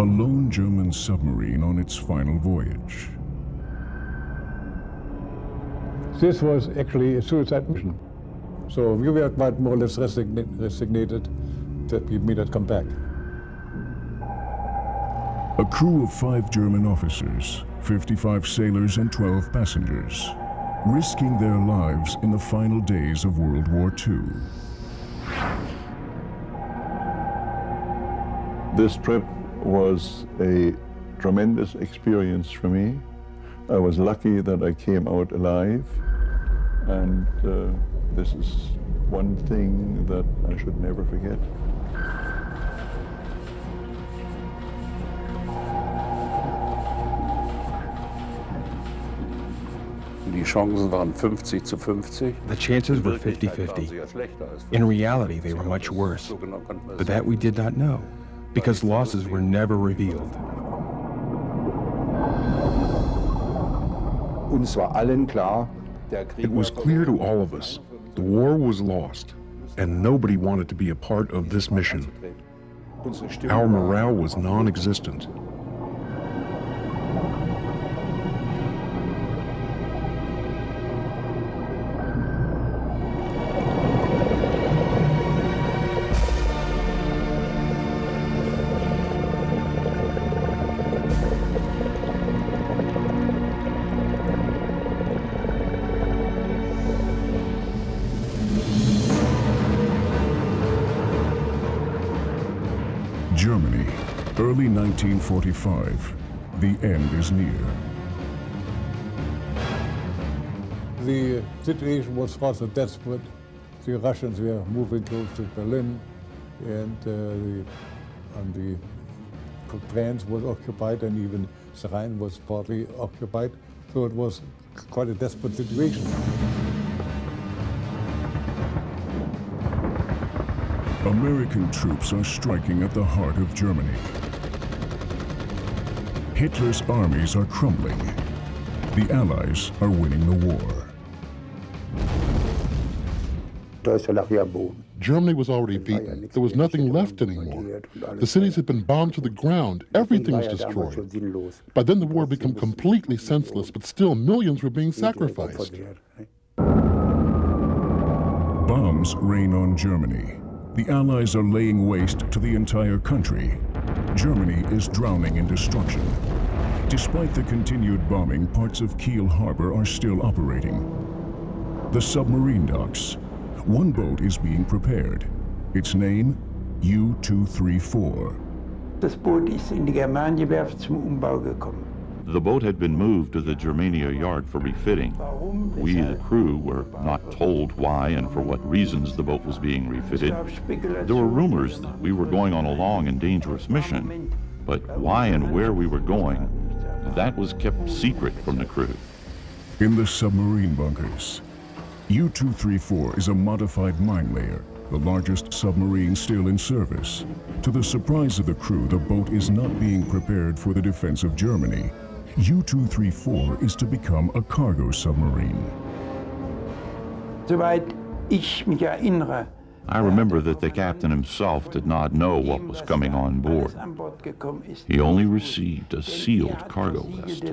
lone German submarine on its final voyage. This was actually a suicide mission. So we were quite more or less resignated that we may not come back. A crew of 5 German officers, 55 sailors and 12 passengers, risking their lives in the final days of World War II. This trip was a tremendous experience for me. I was lucky that I came out alive, and this is one thing that I should never forget. Die Chancen waren 50-50. The chances were 50-50. In reality, they were much worse. But that we did not know, because losses were never revealed. It was clear to all of us, the war was lost, and nobody wanted to be a part of this mission. Our morale was non-existent. Germany, early 1945. The end is near. The situation was rather desperate. The Russians were moving close to Berlin, and the France was occupied, and even the Rhine was partly occupied. So it was quite a desperate situation. American troops are striking at the heart of Germany. Hitler's armies are crumbling. The Allies are winning the war. Germany was already beaten. There was nothing left anymore. The cities had been bombed to the ground. Everything was destroyed. By then the war had become completely senseless, but still millions were being sacrificed. Bombs rain on Germany. The Allies are laying waste to the entire country. Germany is drowning in destruction. Despite the continued bombing, parts of Kiel Harbor are still operating. The submarine docks. One boat is being prepared. Its name, U-234. Das Boot ist in die Germanienwerft zum Umbau gekommen. The boat had been moved to the Germania yard for refitting. We, the crew, were not told why and for what reasons the boat was being refitted. There were rumors that we were going on a long and dangerous mission, but why and where we were going, that was kept secret from the crew. In the submarine bunkers, U-234 is a modified mine layer, the largest submarine still in service. To the surprise of the crew, the boat is not being prepared for the defense of Germany. U-234 is to become a cargo submarine. Soweit ich mich erinnere, I remember that the captain himself did not know what was coming on board. He only received a sealed cargo list.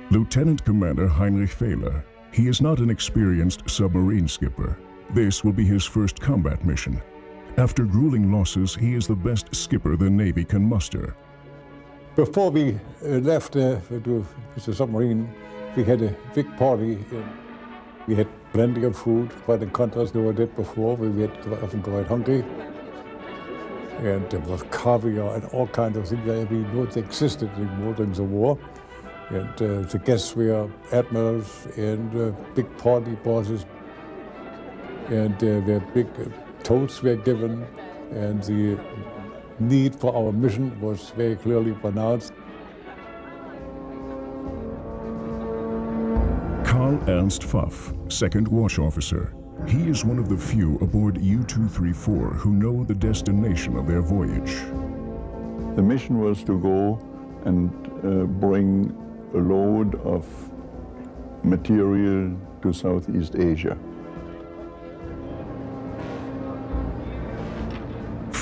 Lieutenant Commander Heinrich Fehler. He is not an experienced submarine skipper. This will be his first combat mission. After grueling losses, he is the best skipper the Navy can muster. Before we left with the submarine, we had a big party. We had plenty of food, quite in contrast to what we did before. We were often quite hungry. And there was caviar and all kinds of things that we know they existed anymore during the war. And the guests were admirals and big party bosses. And their big toasts were given, and the need for our mission was very clearly pronounced. Karl Ernst Pfaff, second watch officer. He is one of the few aboard U-234 who know the destination of their voyage. The mission was to go and bring a load of material to Southeast Asia.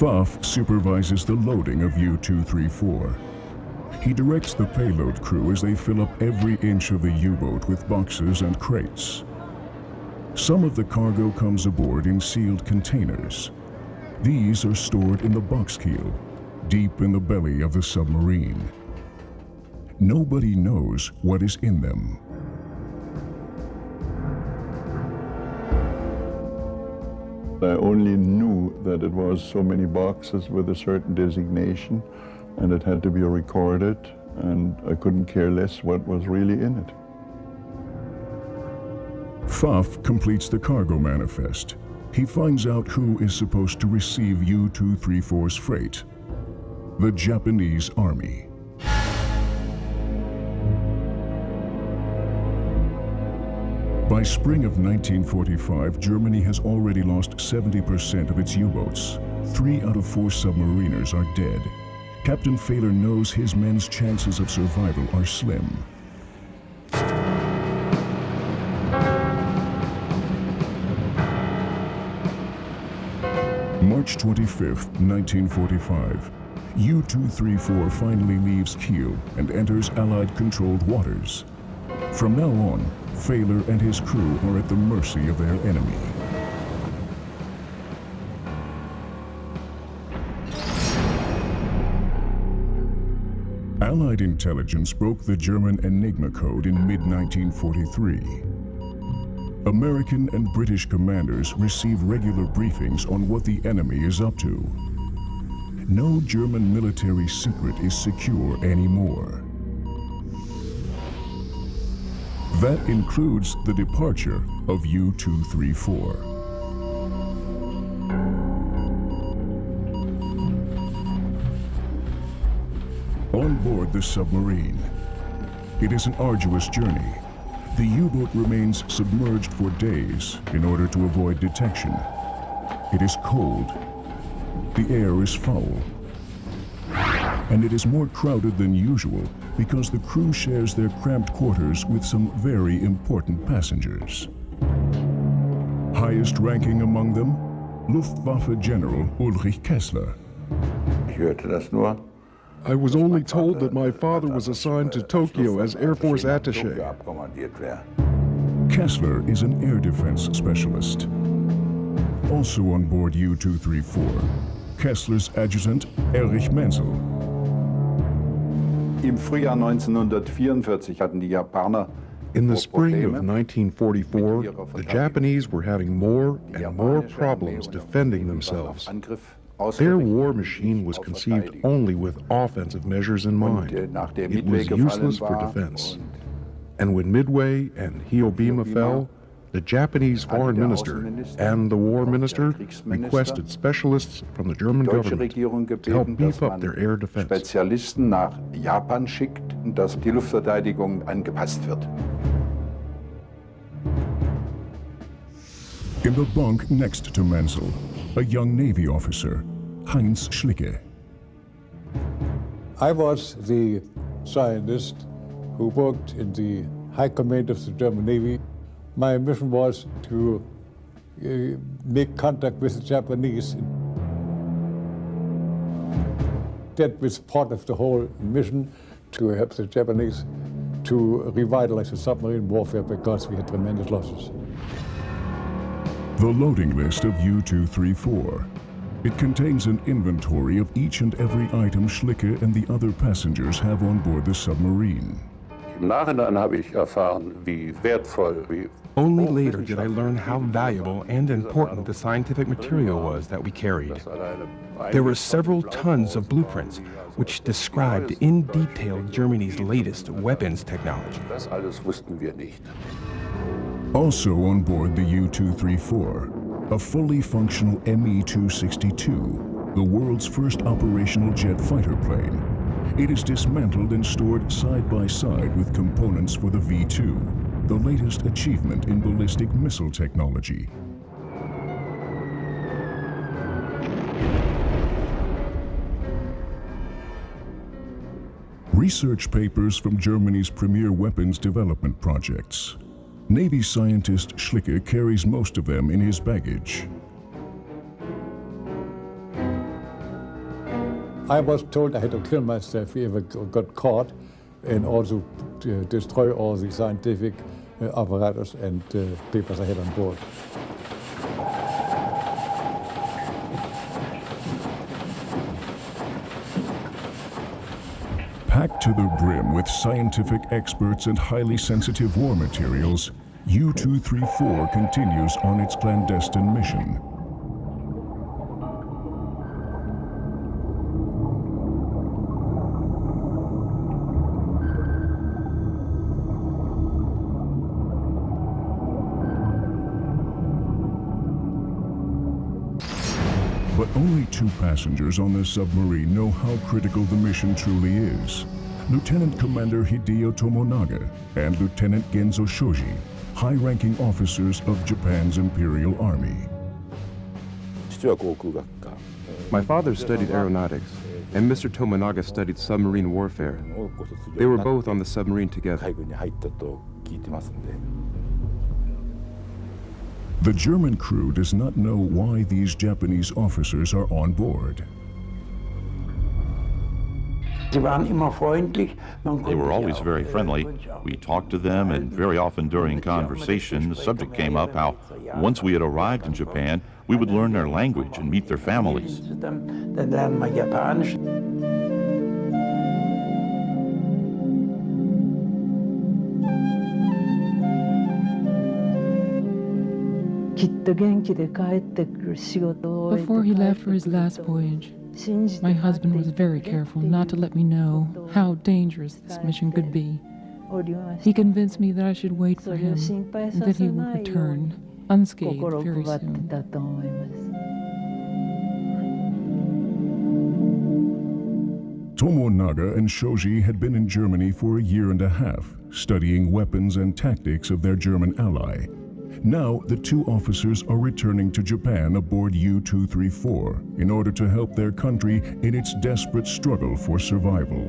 Pfaff supervises the loading of U-234. He directs the payload crew as they fill up every inch of the U-boat with boxes and crates. Some of the cargo comes aboard in sealed containers. These are stored in the box keel, deep in the belly of the submarine. Nobody knows what is in them. I only knew that it was so many boxes with a certain designation, and it had to be recorded, and I couldn't care less what was really in it. Pfaff completes the cargo manifest. He finds out who is supposed to receive U-234's freight: the Japanese Army. By spring of 1945, Germany has already lost 70% of its U-boats. 3 out of 4 submariners are dead. Captain Fehler knows his men's chances of survival are slim. March 25, 1945. U-234 finally leaves Kiel and enters Allied-controlled waters. From now on, Fehler and his crew are at the mercy of their enemy. Allied intelligence broke the German Enigma code in mid-1943. American and British commanders receive regular briefings on what the enemy is up to. No German military secret is secure anymore. That includes the departure of U-234. On board the submarine, it is an arduous journey. The U-boat remains submerged for days in order to avoid detection. It is cold. The air is foul. And it is more crowded than usual because the crew shares their cramped quarters with some very important passengers. Highest ranking among them, Luftwaffe General Ulrich Kessler. I was only told that my father was assigned to Tokyo as Air Force attaché. Kessler is an air defense specialist. Also on board U-234, Kessler's adjutant Erich Menzel. Im Frühjahr 1944 hatten die Japaner In the spring of 1944, the Japanese were having more and more problems defending themselves. Their war machine was conceived only with offensive measures in mind. It was useless for defense. And when Midway and Hiobima fell, the Japanese foreign minister and the war minister requested specialists from the German government to help beef up their air defense. Spezialisten nach Japan schickt, dass die Luftverteidigung angepasst wird. In the bunk next to Menzel, a young Navy officer, Heinz Schlicke. I was the scientist who worked in the High Command of the German Navy. My mission was to make contact with the Japanese. That was part of the whole mission, to help the Japanese to revitalize the submarine warfare because we had tremendous losses. The loading list of U-234. It contains an inventory of each and every item Schlicke and the other passengers have on board the submarine. Im Nachhinein habe ich erfahren, wie wertvoll, wie Only later did I learn how valuable and important the scientific material was that we carried. There were several tons of blueprints which described in detail Germany's latest weapons technology. das alles wussten wir nicht. Also on board the U-234, a fully functional Me-262, the world's first operational jet fighter plane. It is dismantled and stored side by side with components for the V-2, the latest achievement in ballistic missile technology. Research papers from Germany's premier weapons development projects. Navy scientist Schlicke carries most of them in his baggage. I was told I had to kill myself if I got caught, and also to destroy all the scientific apparatus and papers I had on board. Packed to the brim with scientific experts and highly sensitive war materials, U-234 continues on its clandestine mission. But only 2 passengers on this submarine know how critical the mission truly is. Lieutenant Commander Hideo Tomonaga and Lieutenant Genzo Shoji, high-ranking officers of Japan's Imperial Army. My father studied aeronautics, and Mr. Tomonaga studied submarine warfare. They were both on the submarine together. The German crew does not know why these Japanese officers are on board. They were always very friendly. We talked to them, and very often during conversation, the subject came up how once we had arrived in Japan, we would learn their language and meet their families. Before he left for his last voyage, my husband was very careful not to let me know how dangerous this mission could be. He convinced me that I should wait for him and that he would return unscathed very soon. Tomonaga and Shoji had been in Germany for a year and a half, studying weapons and tactics of their German ally. Now, the 2 officers are returning to Japan aboard U-234 in order to help their country in its desperate struggle for survival.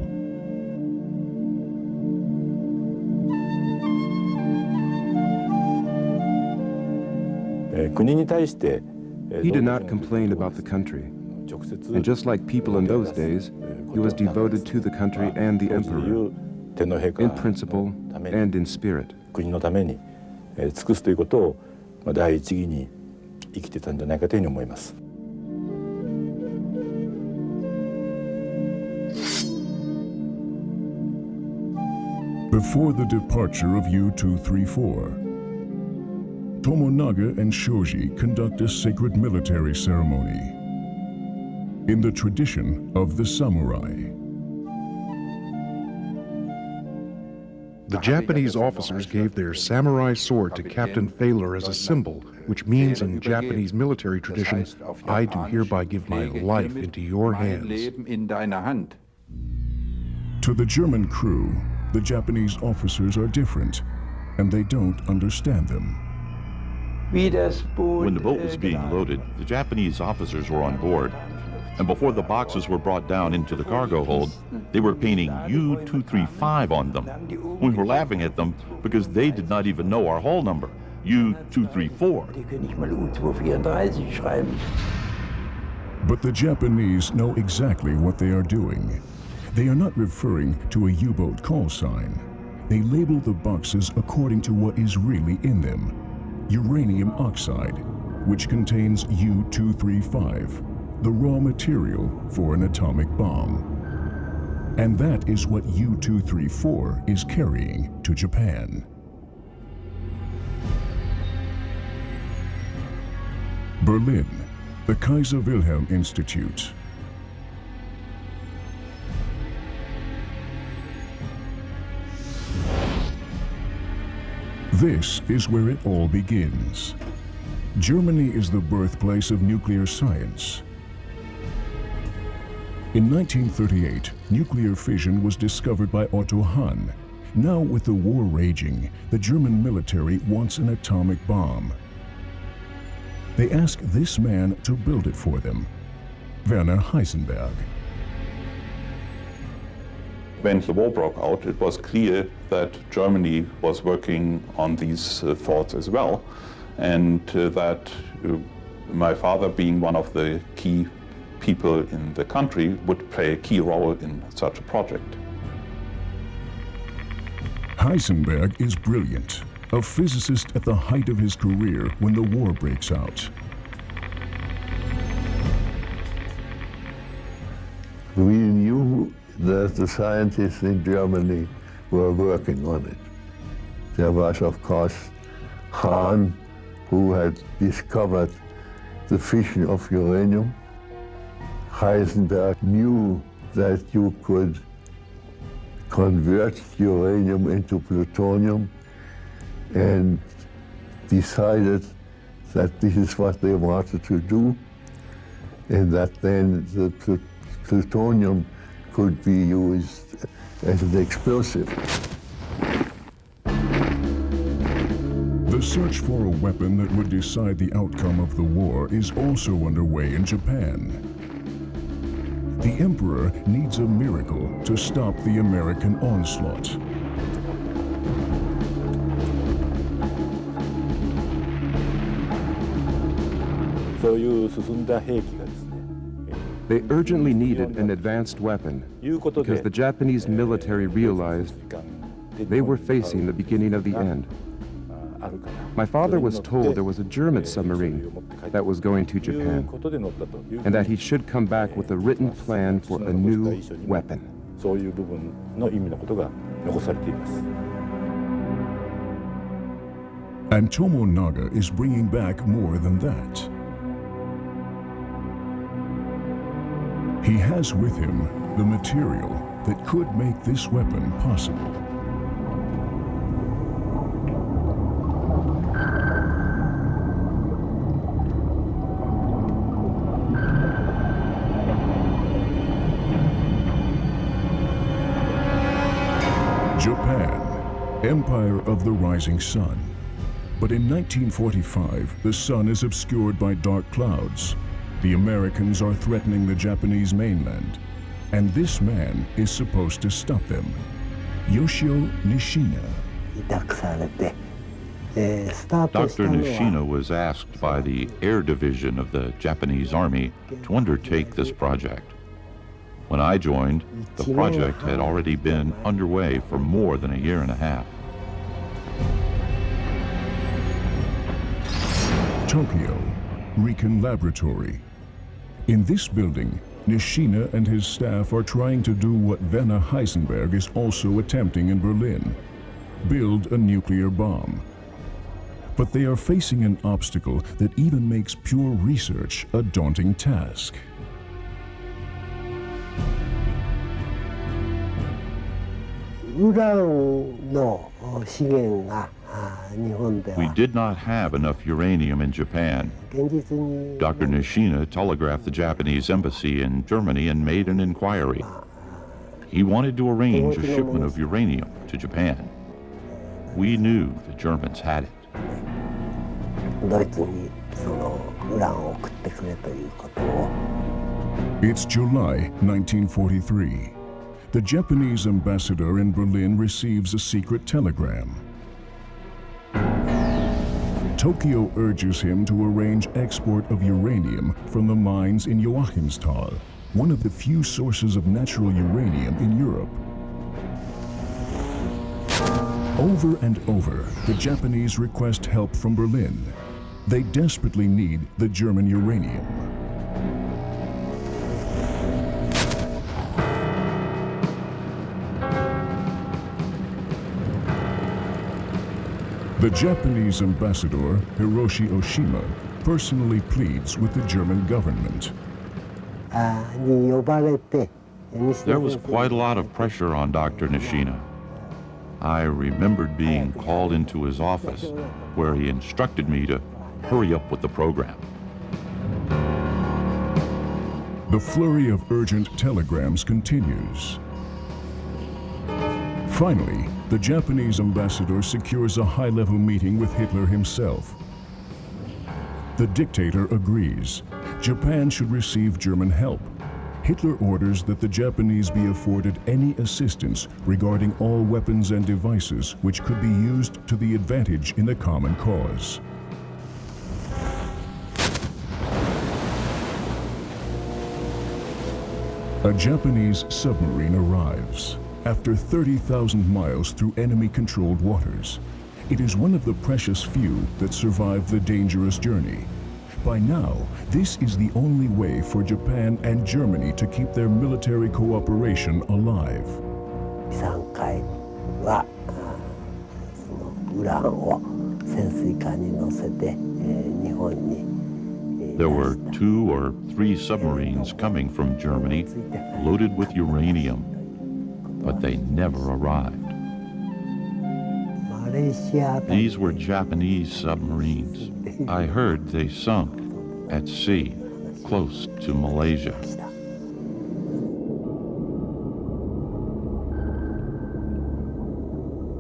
He did not complain about the country. And just like people in those days, he was devoted to the country and the emperor, in principle and in spirit. Before the departure of U-234, Tomonaga and Shoji conduct a sacred military ceremony in the tradition of the samurai. The Japanese officers gave their samurai sword to Captain Failer as a symbol, which means in Japanese military tradition, I do hereby give my life into your hands. To the German crew, the Japanese officers are different, and they don't understand them. When the boat was being loaded, the Japanese officers were on board, and before the boxes were brought down into the cargo hold, they were painting U-235 on them. We were laughing at them because they did not even know our hull number, U-234. But the Japanese know exactly what they are doing. They are not referring to a U-boat call sign. They label the boxes according to what is really in them. Uranium oxide, which contains U-235, the raw material for an atomic bomb. And that is what U-234 is carrying to Japan. Berlin, the Kaiser Wilhelm Institute. This is where it all begins. Germany is the birthplace of nuclear science. In 1938, nuclear fission was discovered by Otto Hahn. Now, with the war raging, the German military wants an atomic bomb. They ask this man to build it for them, Werner Heisenberg. When the war broke out, it was clear that Germany was working on these thoughts as well, and that my father, being one of the key people in the country would play a key role in such a project. Heisenberg is brilliant, a physicist at the height of his career when the war breaks out. We knew that the scientists in Germany were working on it. There was, of course, Hahn, who had discovered the fission of uranium. Heisenberg knew that you could convert uranium into plutonium and decided that this is what they wanted to do, and that then the plutonium could be used as an explosive. The search for a weapon that would decide the outcome of the war is also underway in Japan. The Emperor needs a miracle to stop the American onslaught. They urgently needed an advanced weapon because the Japanese military realized they were facing the beginning of the end. My father was told there was a German submarine that was going to Japan, and that he should come back with a written plan for a new weapon. And Tomonaga is bringing back more than that. He has with him the material that could make this weapon possible. Japan, Empire of the Rising Sun. But in 1945, the sun is obscured by dark clouds. The Americans are threatening the Japanese mainland, and this man is supposed to stop them. Yoshio Nishina. Dr. Nishina was asked by the Air Division of the Japanese Army to undertake this project. When I joined, the project had already been underway for more than a year and a half. Tokyo, Riken Laboratory. In this building, Nishina and his staff are trying to do what Werner Heisenberg is also attempting in Berlin: build a nuclear bomb. But they are facing an obstacle that even makes pure research a daunting task. We did not have enough uranium in Japan. Dr. Nishina telegraphed the Japanese embassy in Germany and made an inquiry. He wanted to arrange a shipment of uranium to Japan. We knew the Germans had it. It's July 1943. The Japanese ambassador in Berlin receives a secret telegram. Tokyo urges him to arrange export of uranium from the mines in Joachimsthal, one of the few sources of natural uranium in Europe. Over and over, the Japanese request help from Berlin. They desperately need the German uranium. The Japanese ambassador, Hiroshi Oshima, personally pleads with the German government. There was quite a lot of pressure on Dr. Nishina. I remembered being called into his office, where he instructed me to hurry up with the program. The flurry of urgent telegrams continues. Finally, the Japanese ambassador secures a high-level meeting with Hitler himself. The dictator agrees. Japan should receive German help. Hitler orders that the Japanese be afforded any assistance regarding all weapons and devices which could be used to the advantage in the common cause. A Japanese submarine arrives after 30,000 miles through enemy-controlled waters. It is one of the precious few that survive the dangerous journey. By now, this is the only way for Japan and Germany to keep their military cooperation alive. 3回はそのウランを潜水艦に乗せて日本に There were 2 or 3 submarines coming from Germany loaded with uranium, but they never arrived. These were Japanese submarines. I heard they sunk at sea, close to Malaysia.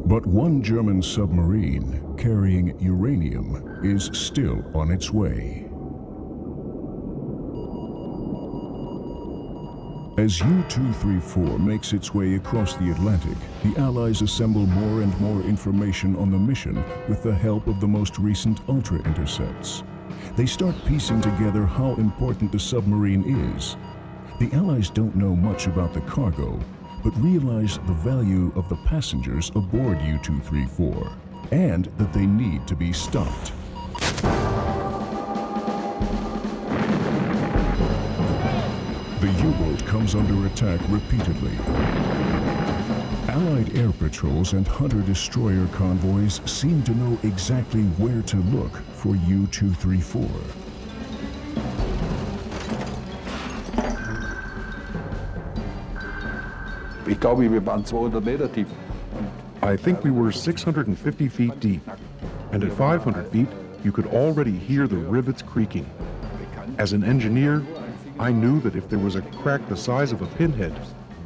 But one German submarine carrying uranium is still on its way. As U-234 makes its way across the Atlantic, the Allies assemble more and more information on the mission with the help of the most recent ultra-intercepts. They start piecing together how important the submarine is. The Allies don't know much about the cargo, but realize the value of the passengers aboard U-234, and that they need to be stopped. The U-boat comes under attack repeatedly. Allied air patrols and hunter-destroyer convoys seem to know exactly where to look for U-234. I think we were 650 feet deep, and at 500 feet, you could already hear the rivets creaking. As an engineer, I knew that if there was a crack the size of a pinhead,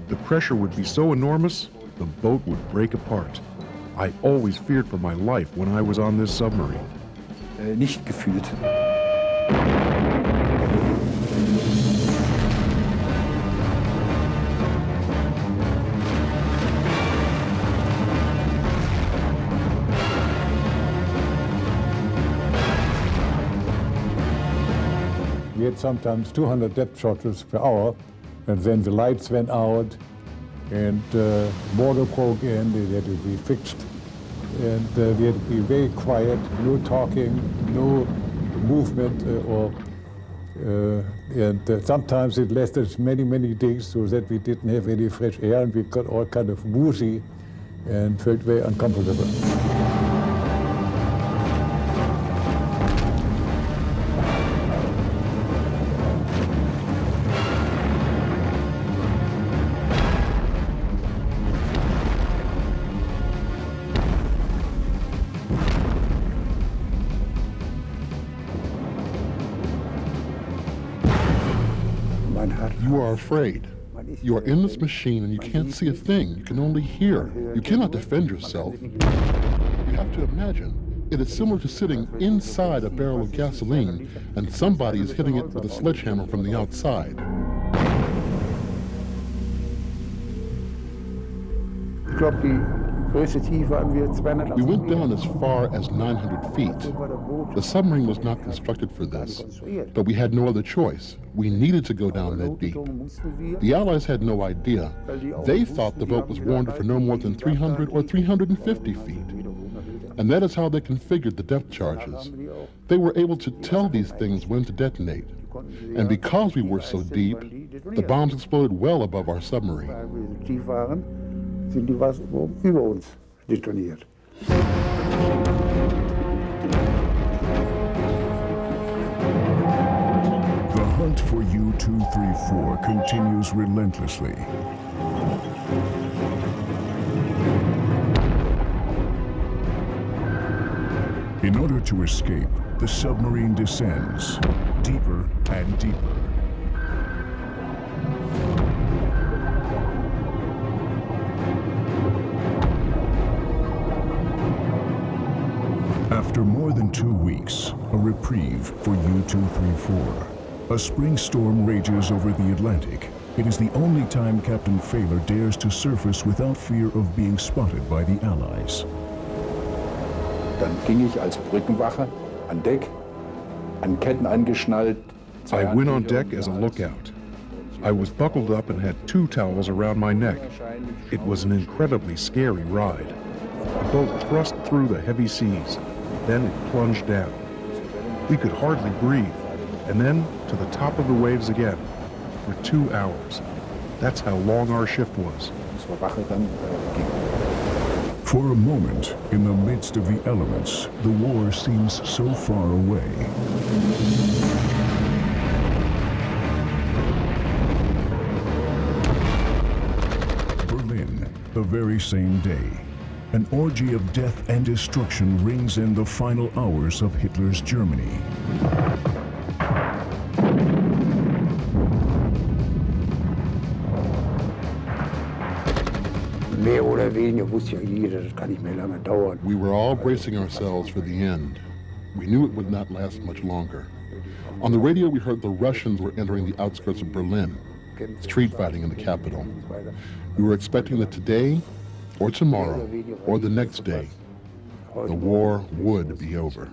the pressure would be so enormous, the boat would break apart. I always feared for my life when I was on this submarine. Nicht gefühlt. We had sometimes 200 depth charges per hour, and then the lights went out, and water broke in, they had to be fixed, and we had to be very quiet, no talking, no movement, and sometimes it lasted many, many days, so that we didn't have any fresh air, and we got all kind of woozy and felt very uncomfortable. You are afraid. You are in this machine and you can't see a thing. You can only hear. You cannot defend yourself. You have to imagine. It is similar to sitting inside a barrel of gasoline and somebody is hitting it with a sledgehammer from the outside. We went down as far as 900 feet. The submarine was not constructed for this, but we had no other choice. We needed to go down that deep. The Allies had no idea. They thought the boat was warranted for no more than 300 or 350 feet. And that is how they configured the depth charges. They were able to tell these things when to detonate. And because we were so deep, the bombs exploded well above our submarine. Sind die was über uns detoniert. The hunt for U-234 continues relentlessly. In order to escape, the submarine descends deeper and deeper. After more than 2 weeks, a reprieve for U-234. A spring storm rages over the Atlantic. It is the only time Captain Fehler dares to surface without fear of being spotted by the Allies. Dann ging ich als Brückenwache an Deck, an Ketten angeschnallt. I went on deck as a lookout. I was buckled up and had 2 towels around my neck. It was an incredibly scary ride. The boat thrust through the heavy seas, then it plunged down. We could hardly breathe, and then to the top of the waves again for 2 hours. That's how long our shift was. For a moment, in the midst of the elements, the war seems so far away. Berlin, the very same day. An orgy of death and destruction rings in the final hours of Hitler's Germany. We were all bracing ourselves for the end. We knew it would not last much longer. On the radio, we heard the Russians were entering the outskirts of Berlin, street fighting in the capital. We were expecting that today, or tomorrow, or the next day, the war would be over.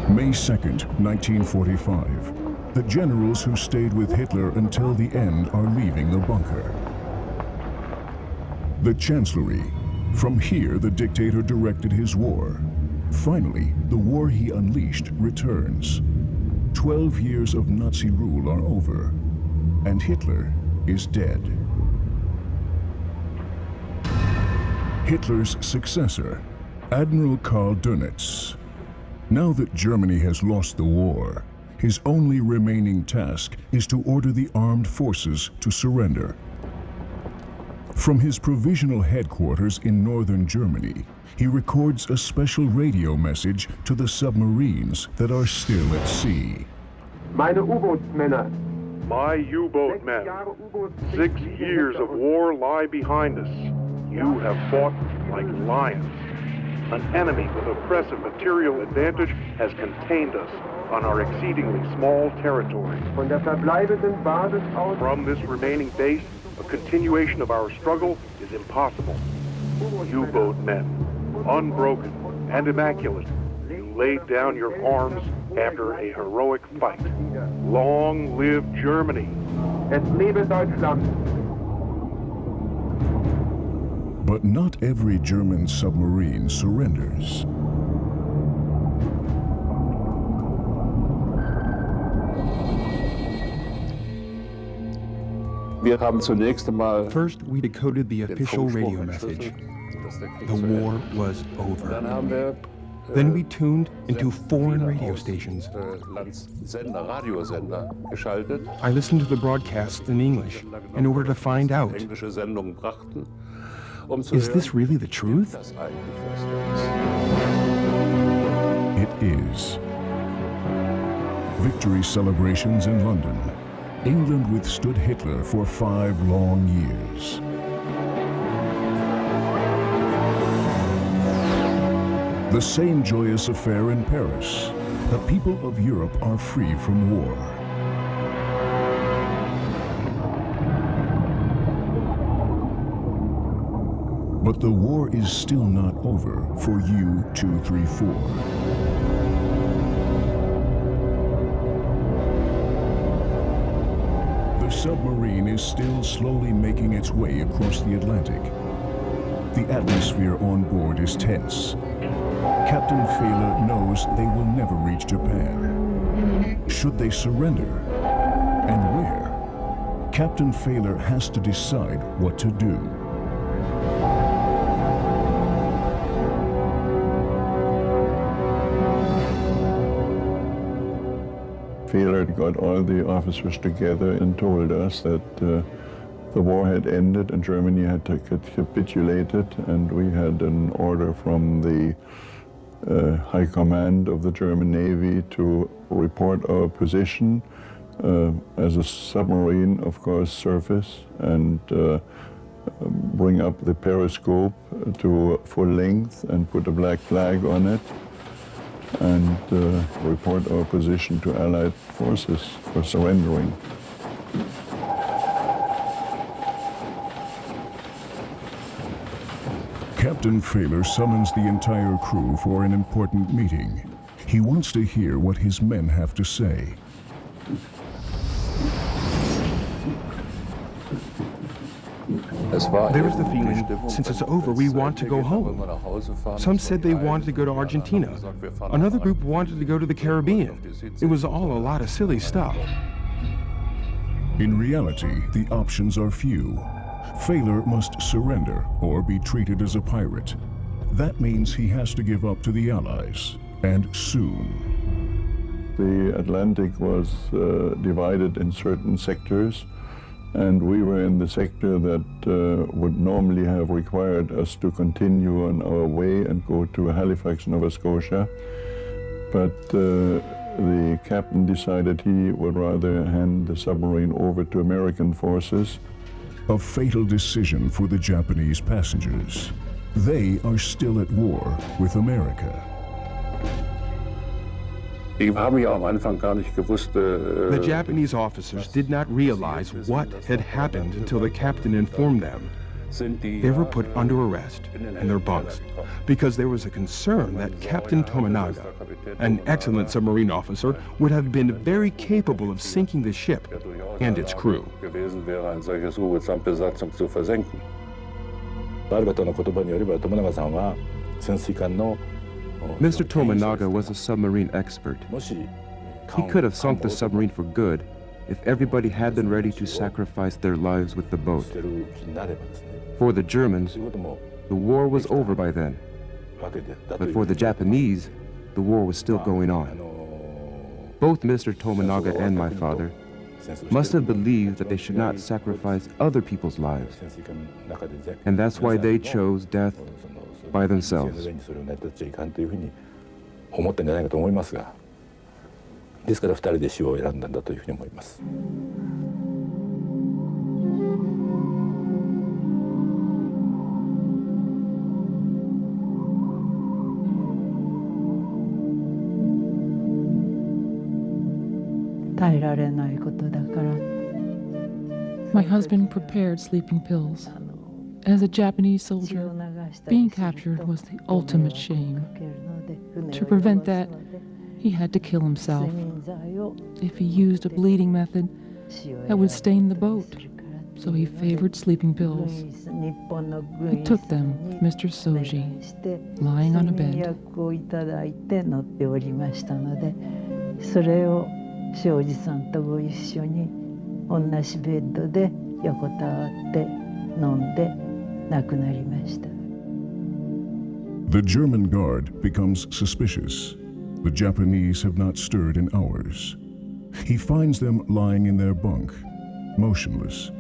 May 2nd, 1945. The generals who stayed with Hitler until the end are leaving the bunker. The Chancellery. From here, the dictator directed his war. Finally, the war he unleashed returns. 12 years of Nazi rule are over, and Hitler is dead. Hitler's successor, Admiral Karl Dönitz. Now that Germany has lost the war, his only remaining task is to order the armed forces to surrender. From his provisional headquarters in northern Germany, he records a special radio message to the submarines that are still at sea. Meine U-Bootsmänner. My U-boat men. 6 years of war lie behind us. You have fought like lions. An enemy with oppressive material advantage has contained us on our exceedingly small territory. From this remaining base, a continuation of our struggle is impossible. U-boat men, unbroken and immaculate, you laid down your arms after a heroic fight. Long live Germany! Es lebe Deutschland! But not every German submarine surrenders. First, we decoded the official radio message. The war was over. Then we tuned into foreign radio stations. I listened to the broadcasts in English in order to find out, is this really the truth? It is. Victory celebrations in London. England withstood Hitler for 5 long years. The same joyous affair in Paris. The people of Europe are free from war. But the war is still not over for U-234. The submarine is still slowly making its way across the Atlantic. The atmosphere on board is tense. Captain Fehler knows they will never reach Japan. Should they surrender? And where? Captain Fehler has to decide what to do. Fehler got all the officers together and told us that the war had ended and Germany had capitulated, and we had an order from the High Command of the German Navy to report our position as a submarine, of course, surface, and bring up the periscope to full length and put a black flag on it, and report our position to Allied forces for surrendering. Captain Fehler summons the entire crew for an important meeting. He wants to hear what his men have to say. There was the feeling, since it's over, we want to go home. Some said they wanted to go to Argentina. Another group wanted to go to the Caribbean. It was all a lot of silly stuff. In reality, the options are few. Failure must surrender or be treated as a pirate. That means he has to give up to the Allies, and soon. The Atlantic was divided in certain sectors, and we were in the sector that would normally have required us to continue on our way and go to Halifax, Nova Scotia. But the captain decided he would rather hand the submarine over to American forces. A fatal decision for the Japanese passengers. They are still at war with America. The Japanese officers did not realize what had happened until the captain informed them. They were put under arrest in their bunks because there was a concern that Captain Tominaga, an excellent submarine officer, would have been very capable of sinking the ship and its crew. Mr. Tominaga was a submarine expert. He could have sunk the submarine for good if everybody had been ready to sacrifice their lives with the boat. For the Germans, the war was over by then. But for the Japanese, the war was still going on. Both Mr. Tominaga and my father must have believed that they should not sacrifice other people's lives. And that's why they chose death by themselves. My husband prepared sleeping pills. As a Japanese soldier, being captured was the ultimate shame. To prevent that, he had to kill himself. If he used a bleeding method, that would stain the boat, so he favored sleeping pills. He took them with Mr. Soji, lying on a bed. The German guard becomes suspicious. The Japanese have not stirred in hours. He finds them lying in their bunk, motionless.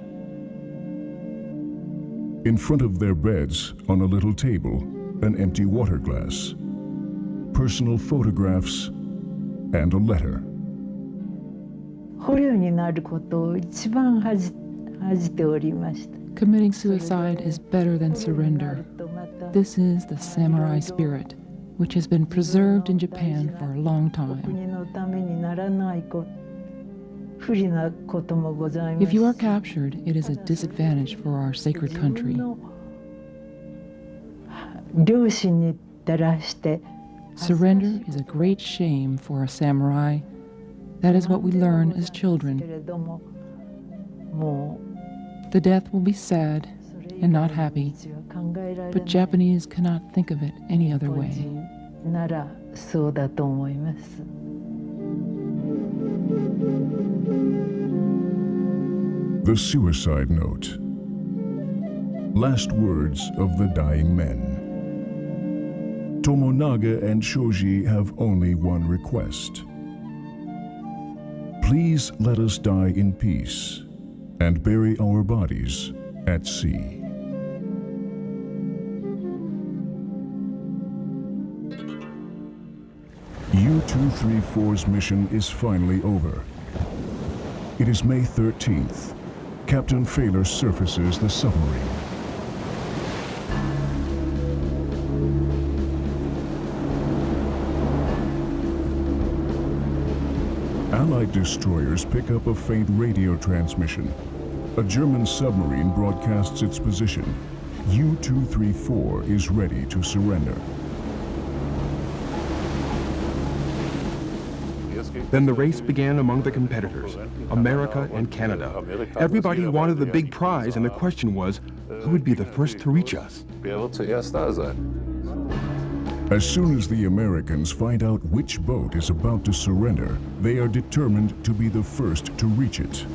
In front of their beds, on a little table, an empty water glass, personal photographs, and a letter. Committing suicide is better than surrender. This is the samurai spirit, which has been preserved in Japan for a long time. If you are captured, it is a disadvantage for our sacred country. Surrender is a great shame for a samurai. That is what we learn as children. The death will be sad and not happy, but Japanese cannot think of it any other way. The suicide note. Last words of the dying men. Tominaga and Shoji have only one request. Please let us die in peace and bury our bodies at sea. U-234's mission is finally over. It is May 13th. Captain Failure surfaces the submarine. Allied destroyers pick up a faint radio transmission. A German submarine broadcasts its position. U-234 is ready to surrender. Then the race began among the competitors, America and Canada. Everybody wanted the big prize, and the question was, who would be the first to reach us? As soon as the Americans find out which boat is about to surrender, they are determined to be the first to reach it.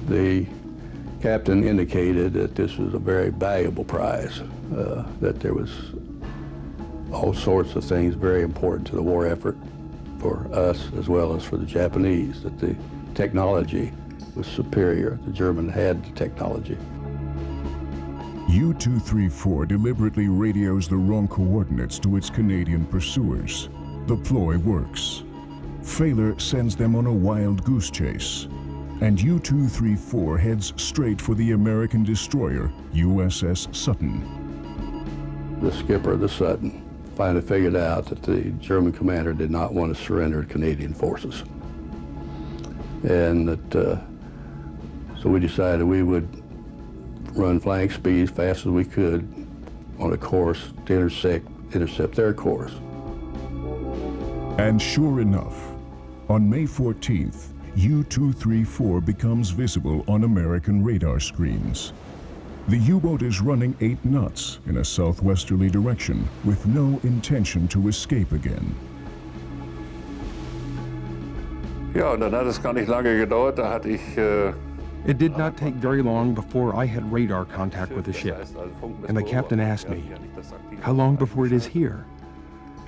The captain indicated that this was a very valuable prize, that there was all sorts of things very important to the war effort for us as well as for the Japanese, that the technology was superior. The German had the technology. U-234 deliberately radios the wrong coordinates to its Canadian pursuers. The ploy works. Failure sends them on a wild goose chase, and U-234 heads straight for the American destroyer, USS Sutton. The skipper of the Sutton finally figured out that the German commander did not want to surrender to Canadian forces. And that, so we decided we would run flying speed as fast as we could on a course to intercept their course. And sure enough, on May 14th, U-234 becomes visible on American radar screens. The U-boat is running 8 knots in a southwesterly direction with no intention to escape again. Ja, und dann hat es gar nicht lange gedauert, da hatte ich It did not take very long before I had radar contact with the ship, and the captain asked me, "How long before it is here?"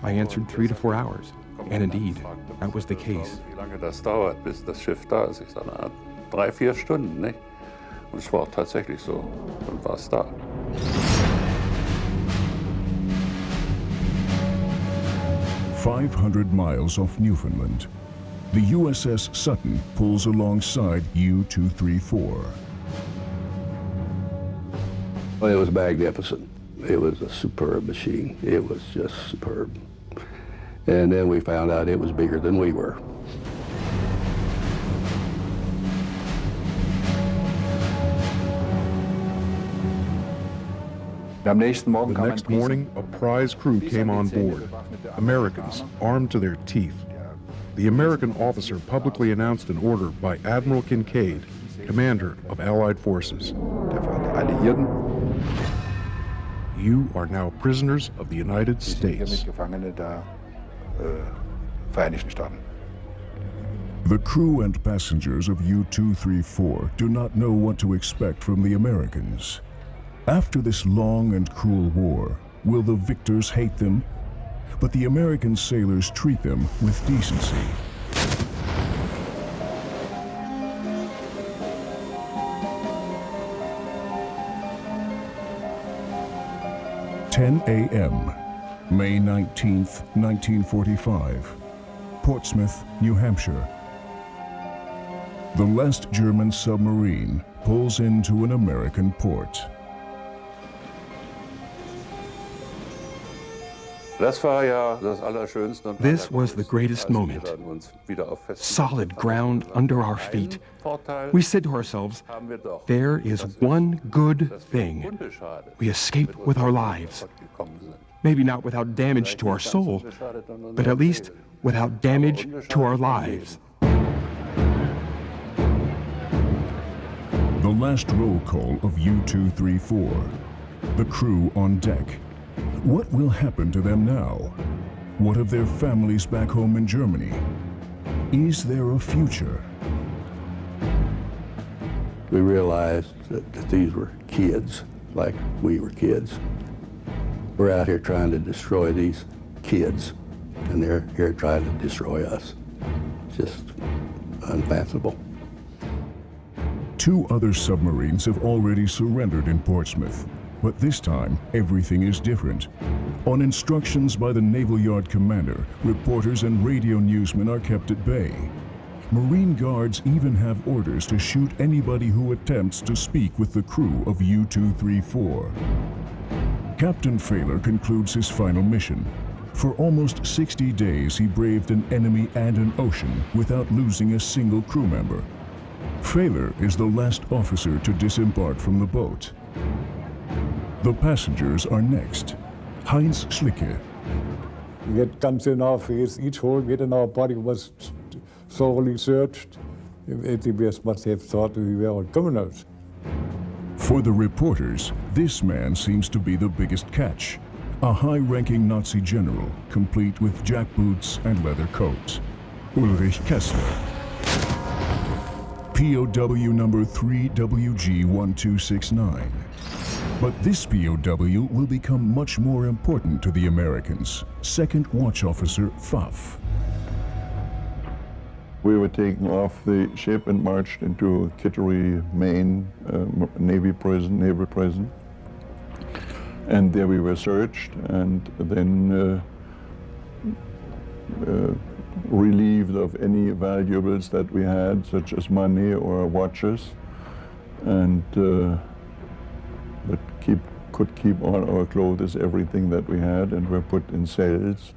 I answered 3 to 4 hours, and indeed, that was the case. Wie lange das dauert, bis das Schiff da ist? Ich sage, 3-4 Stunden, nicht? Und es war auch tatsächlich so, dann war es da. "500 miles off Newfoundland, the USS Sutton pulls alongside U-234. Well, it was magnificent. It was a superb machine. It was just superb. And then we found out it was bigger than we were. The next morning, a prize crew came on board, Americans armed to their teeth. The American officer publicly announced an order by Admiral Kincaid, commander of Allied forces. You are now prisoners of the United States. The crew and passengers of U-234 do not know what to expect from the Americans. After this long and cruel war, will the victors hate them? But the American sailors treat them with decency. "10 a.m., May 19th, 1945, Portsmouth, New Hampshire. The last German submarine pulls into an American port. This was the greatest moment. Solid ground under our feet. We said to ourselves, there is one good thing. We escaped with our lives. Maybe not without damage to our soul, but at least without damage to our lives." The last roll call of U-234. The crew on deck. What will happen to them now? What of their families back home in Germany? Is there a future? We realized that these were kids, like we were kids. We're out here trying to destroy these kids, and they're here trying to destroy us. Just unfathomable. 2 other submarines have already surrendered in Portsmouth, but this time everything is different. On instructions by the Naval Yard Commander, reporters and radio newsmen are kept at bay. Marine Guards even have orders to shoot anybody who attempts to speak with the crew of U-234. Captain Failure concludes his final mission. For almost 60 days, he braved an enemy and an ocean without losing a single crew member. Failure is the last officer to disembark from the boat. The passengers are next. Heinz Schlicke, We had guns in our face. Each hole we had in our body was thoroughly searched. ATBS must have thought we were all criminals. For the reporters, this man seems to be the biggest catch. A high-ranking Nazi general, complete with jackboots and leather coat. Ulrich Kessler. POW number 3WG1269. But this POW will become much more important to the Americans. Second Watch Officer Pfaff. We were taken off the ship and marched into Kittery, Maine, naval prison. And there we were searched and then relieved of any valuables that we had, such as money or watches, and but could keep all our clothes, everything that we had, and were put in cells.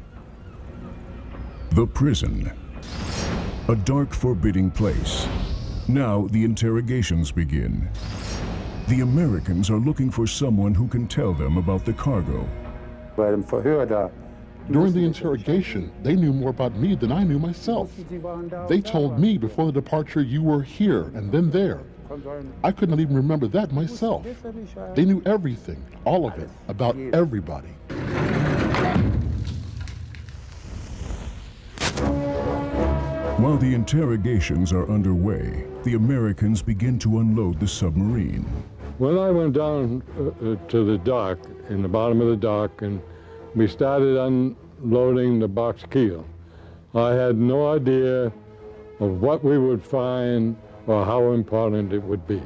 The prison. A dark, forbidding place. Now the interrogations begin. The Americans are looking for someone who can tell them about the cargo. During the interrogation, they knew more about me than I knew myself. They told me before the departure you were here and then there. I could not even remember that myself. They knew everything, all of it, about everybody. While the interrogations are underway, the Americans begin to unload the submarine. When I went down to the dock, in the bottom of the dock, and we started unloading the box keel, I had no idea of what we would find or how important it would be.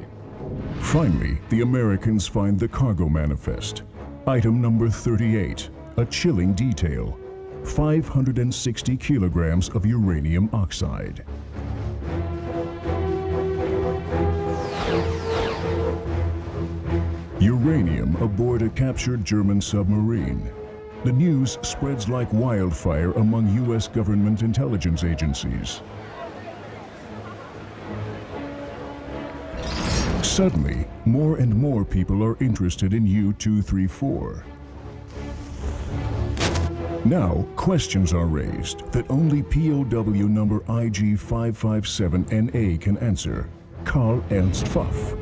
Finally, the Americans find the cargo manifest. Item number 38, a chilling detail. 560 kilograms of uranium oxide. Uranium aboard a captured German submarine. The news spreads like wildfire among U.S. government intelligence agencies. Suddenly, more and more people are interested in U-234. Now, questions are raised that only POW number IG557NA can answer. Karl Ernst Pfaff.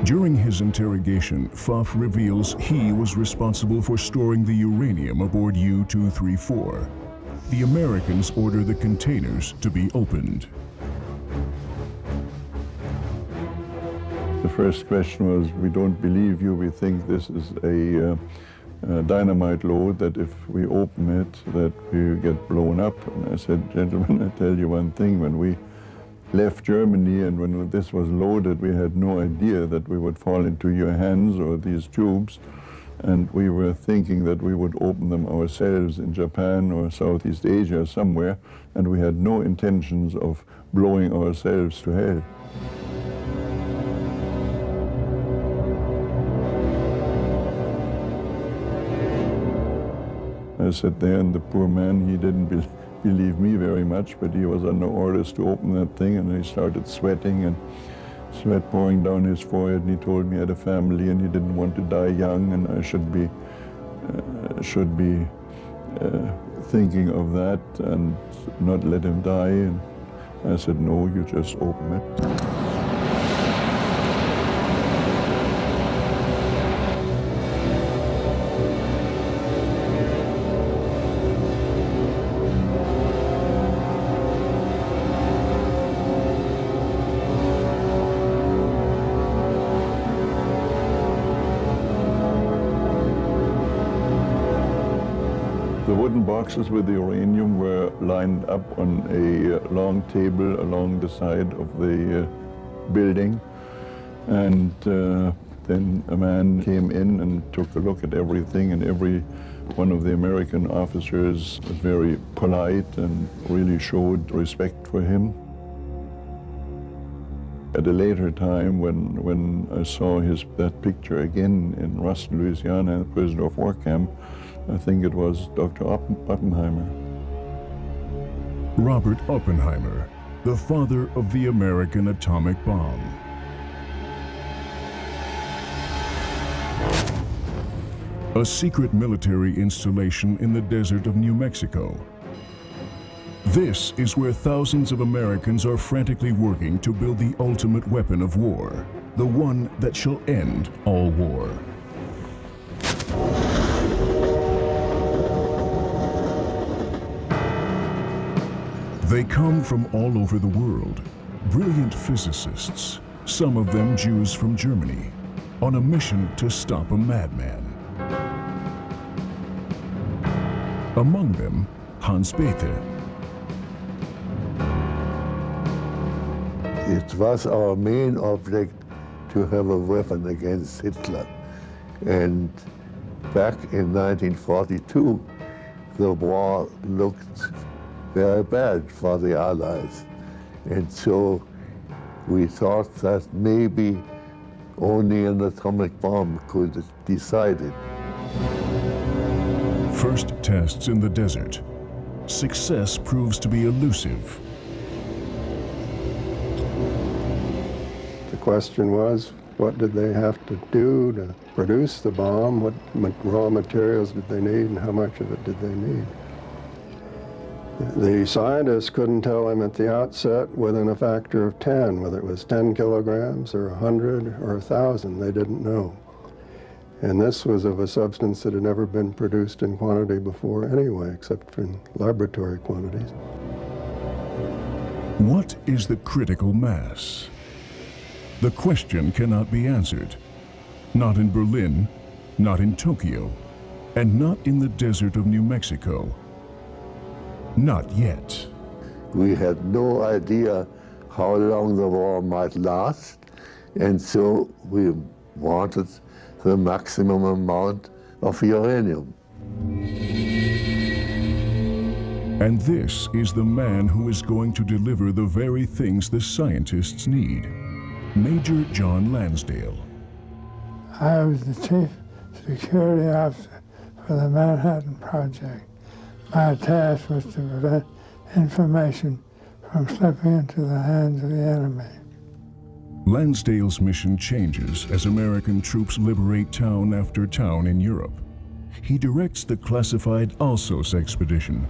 During his interrogation, Pfaff reveals he was responsible for storing the uranium aboard U-234. The Americans order the containers to be opened. The first question was, we don't believe you, we think this is a dynamite load, that if we open it, that we get blown up. And I said, gentlemen, I tell you one thing, when we left Germany and when this was loaded, we had no idea that we would fall into your hands or these tubes. And we were thinking that we would open them ourselves in Japan or Southeast Asia somewhere, and we had no intentions of blowing ourselves to hell. I sat there, and the poor man, he didn't believe me very much, but he was under orders to open that thing, and he started sweating and sweat pouring down his forehead, and he told me he had a family and he didn't want to die young, and I should be thinking of that and not let him die. And I said, no, you just open it. The wooden boxes with the uranium were lined up on a long table along the side of the building, and then a man came in and took a look at everything, and every one of the American officers was very polite and really showed respect for him. At a later time, when I saw that picture again in Ruston, Louisiana, the prisoner of war camp, I think it was Dr. Oppenheimer. Robert Oppenheimer, the father of the American atomic bomb. a secret military installation in the desert of New Mexico. This is where thousands of Americans are frantically working to build the ultimate weapon of war, the one that shall end all war. They come from all over the world, brilliant physicists, some of them Jews from Germany, on a mission to stop a madman. Among them, Hans Bethe. It was our main object to have a weapon against Hitler. And back in 1942, the war looked very bad for the Allies. And so we thought that maybe only an atomic bomb could decide it. First tests in the desert. Success proves to be elusive. The question was, what did they have to do to produce the bomb? What raw materials did they need, and how much of it did they need? The scientists couldn't tell them at the outset within a factor of 10, whether it was 10 kilograms or 100 or 1,000, they didn't know. And this was of a substance that had never been produced in quantity before anyway, except in laboratory quantities. What is the critical mass? The question cannot be answered. Not in Berlin, not in Tokyo, and not in the desert of New Mexico. Not yet. We had no idea how long the war might last, and so we wanted the maximum amount of uranium. And this is the man who is going to deliver the very things the scientists need. Major John Lansdale. I was the chief security officer for the Manhattan Project. My task was to prevent information from slipping into the hands of the enemy. Lansdale's mission changes as American troops liberate town after town in Europe. He directs the classified Alsos expedition.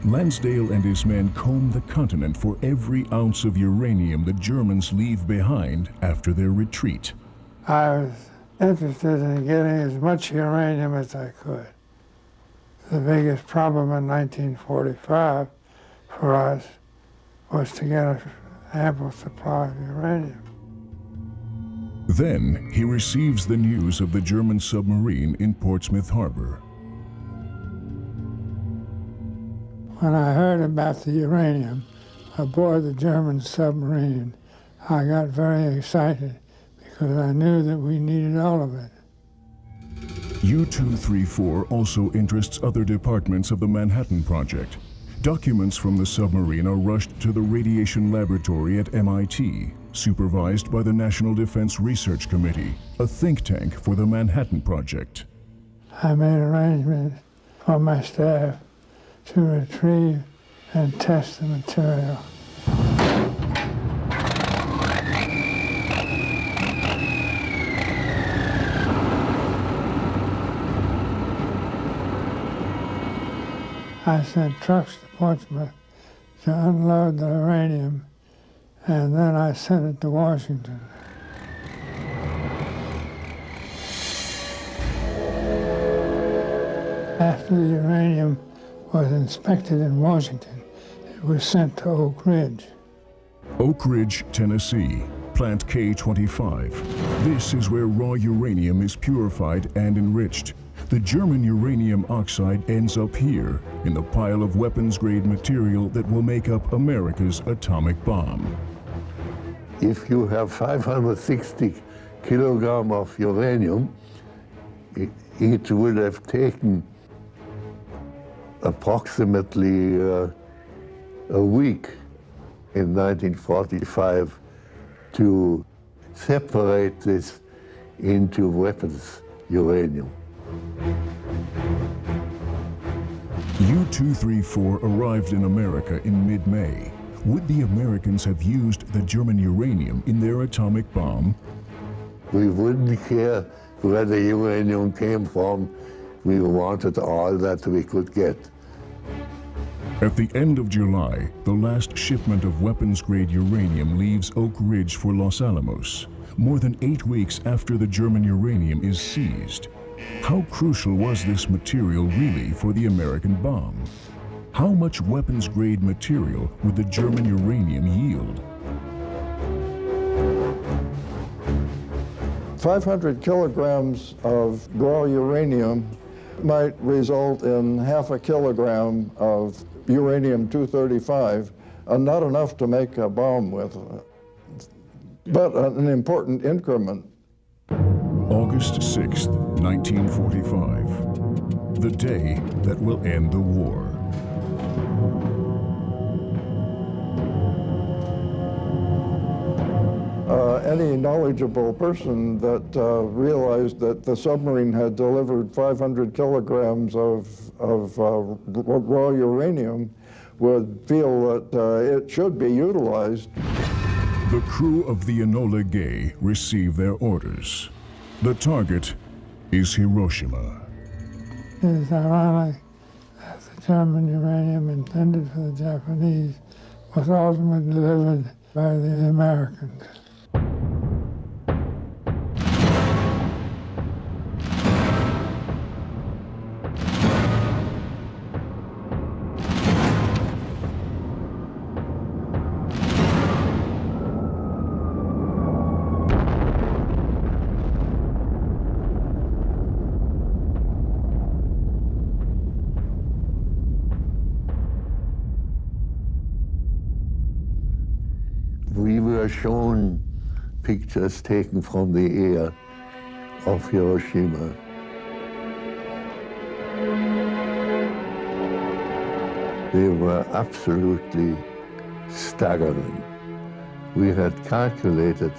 Lansdale and his men comb the continent for every ounce of uranium the Germans leave behind after their retreat. I was interested in getting as much uranium as I could. The biggest problem in 1945 for us was to get an ample supply of uranium. Then he receives the news of the German submarine in Portsmouth Harbor. When I heard about the uranium aboard the German submarine, I got very excited because I knew that we needed all of it. U-234 also interests other departments of the Manhattan Project. Documents from the submarine are rushed to the Radiation Laboratory at MIT, supervised by the National Defense Research Committee, a think tank for the Manhattan Project. I made arrangements for my staff to retrieve and test the material. I sent trucks to Portsmouth to unload the uranium, and then I sent it to Washington. After the uranium was inspected in Washington, it was sent to Oak Ridge. Oak Ridge, Tennessee, Plant K25. This is where raw uranium is purified and enriched. The German uranium oxide ends up here, in the pile of weapons-grade material that will make up America's atomic bomb. If you have 560 kilograms of uranium, it would have taken approximately a week in 1945 to separate this into weapons uranium. U-234 arrived in America in mid-May. Would the Americans have used the German uranium in their atomic bomb? We wouldn't care where the uranium came from We wanted all that we could get. At the end of July, the last shipment of weapons-grade uranium leaves Oak Ridge for Los Alamos, more than 8 weeks after the German uranium is seized. How crucial was this material really for the American bomb? How much weapons-grade material would the German uranium yield? 500 kilograms of raw uranium might result in half a kilogram of uranium-235, not enough to make a bomb with, but an important increment. August 6th, 1945, the day that will end the war. Any knowledgeable person that realized that the submarine had delivered 500 kilograms of raw uranium would feel that it should be utilized. The crew of the Enola Gay receive their orders. The target is Hiroshima. It is ironic that the German uranium intended for the Japanese was ultimately delivered by the Americans. We were shown pictures taken from the air of Hiroshima. They were absolutely staggering. We had calculated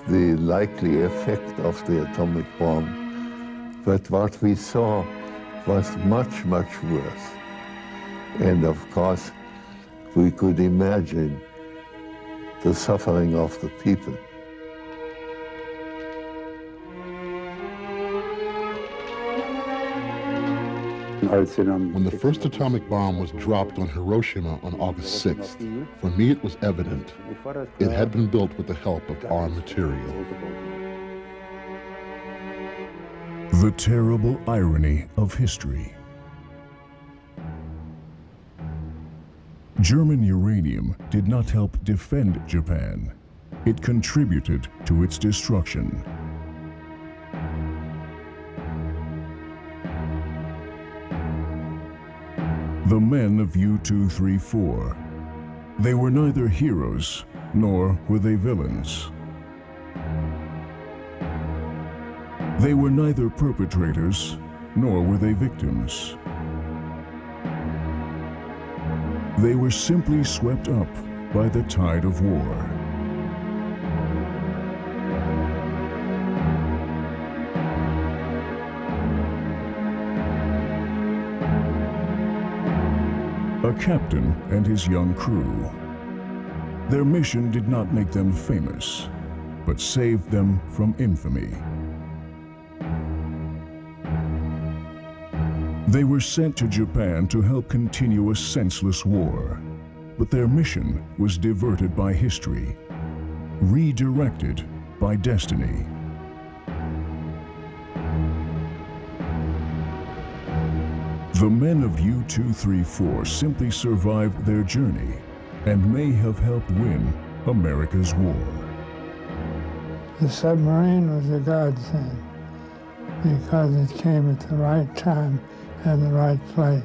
the likely effect of the atomic bomb, but what we saw was much, much worse. And of course, we could imagine the suffering of the people. When the first atomic bomb was dropped on Hiroshima on August 6th, for me it was evident it had been built with the help of our material. The terrible irony of history. German uranium did not help defend Japan. It contributed to its destruction. The men of U-234. They were neither heroes, nor were they villains. They were neither perpetrators, nor were they victims. They were simply swept up by the tide of war. A captain and his young crew. Their mission did not make them famous, but saved them from infamy. They were sent to Japan to help continue a senseless war, but their mission was diverted by history, redirected by destiny. The men of U-234 simply survived their journey and may have helped win America's war. The submarine was a godsend because it came at the right time and the right place.